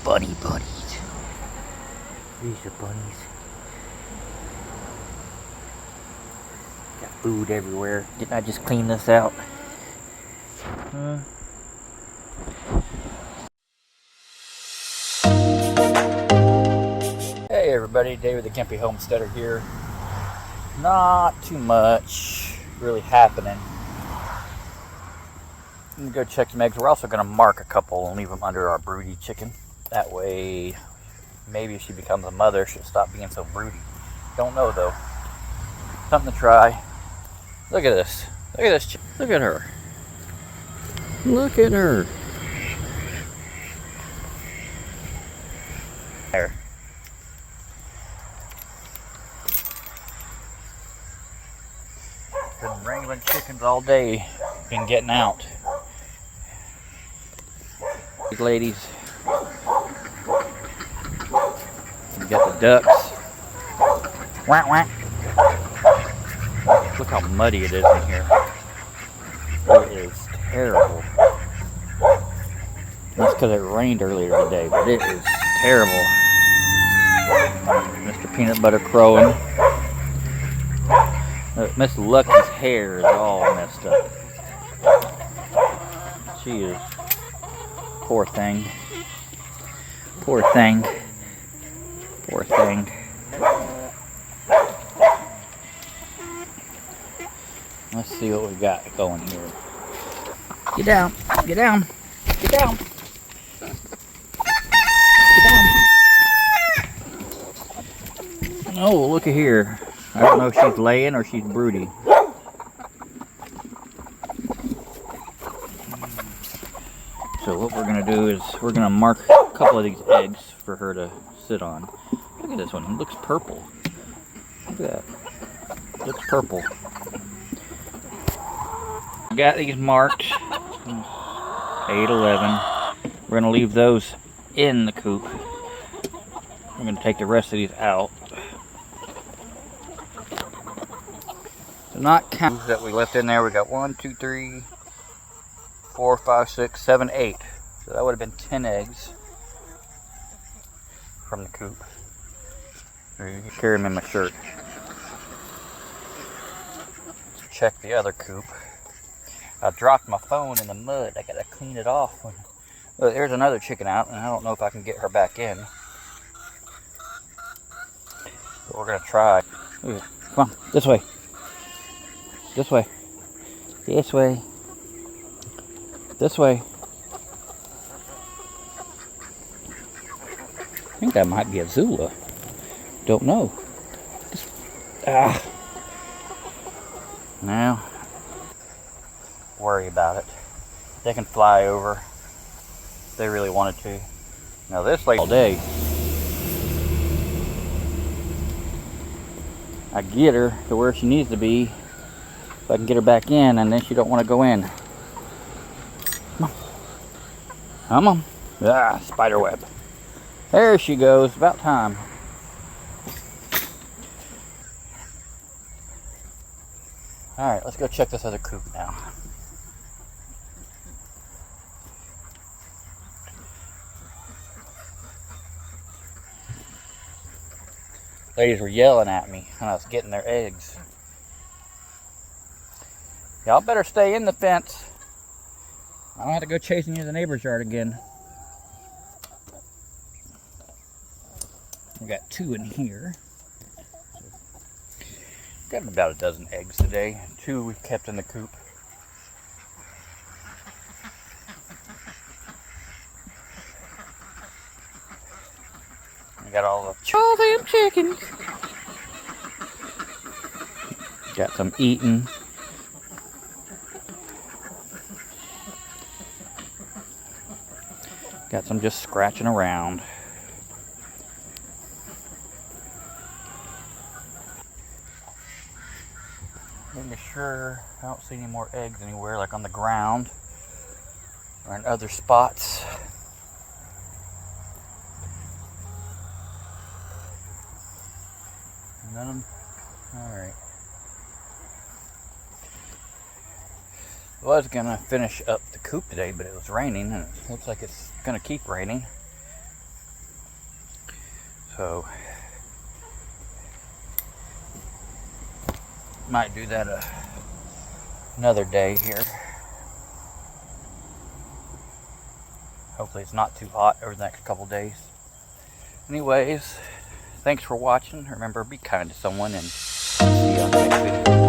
bunnies. These are bunnies. Got food everywhere. Didn't I just clean this out? Hey everybody, David the Kempe Homesteader here. Not too much really happening. I'm gonna go check some eggs. We're also gonna mark a couple and leave them under our broody chicken. That way, maybe if she becomes a mother, she'll stop being so broody. Don't know though. Something to try. Look at this. Look at this. Look at her. Look at her. There. Been wrangling chickens all day. Been getting out. These ladies. You got the ducks. Whack whack. Look how muddy it is in here. It is terrible. That's because it rained earlier today, but it is terrible. Mr. Peanut Butter crowing. Miss Lucky's hair is all messed up. She is. Poor thing. Poor thing. Poor thing. Let's see what we got going here. Get down. Get down. Get down. Get down. Oh, look at here. I don't know if she's laying or she's broody. So what we're going to do is we're going to mark a couple of these eggs for her to sit on. Look at this one. It looks purple. Look at that. It looks purple. Got these marked. 8, 11. We're going to leave those in the coop. We're going to take the rest of these out. So not count that we left in there. We got 1, 2, 3, 4, 5, 6, 7, 8. So that would have been 10 eggs from the coop. You can carry them in my shirt. Check the other coop. I dropped my phone in the mud. I gotta clean it off. Well, there's another chicken out, and I don't know if I can get her back in. But we're gonna try. Come on, this way. This way. This way. This way. I think that might be a Zula. Don't know. Now, worry about it. They can fly over if they really wanted to. Now this lady all day. I get her to where she needs to be. If I can get her back in, and then she don't want to go in. Come on. Come on. Ah, spider web. There she goes. About time. Alright, let's go check this other coop now. Ladies were yelling at me when I was getting their eggs. Y'all better stay in the fence. I don't have to go chasing you in the neighbor's yard again. We got 2 in here. Got about a dozen eggs today. 2 we've kept in the coop. We got all them chickens. Got some eating. Got some just scratching around. Making sure I don't see any more eggs anywhere, like on the ground or in other spots. None of them. Alright. Was gonna finish up the coop today, but it was raining, and it looks like it's gonna keep raining. So might do that another day here. Hopefully it's not too hot over the next couple days. Anyways, thanks for watching. Remember, be kind to someone, and see you on the next video.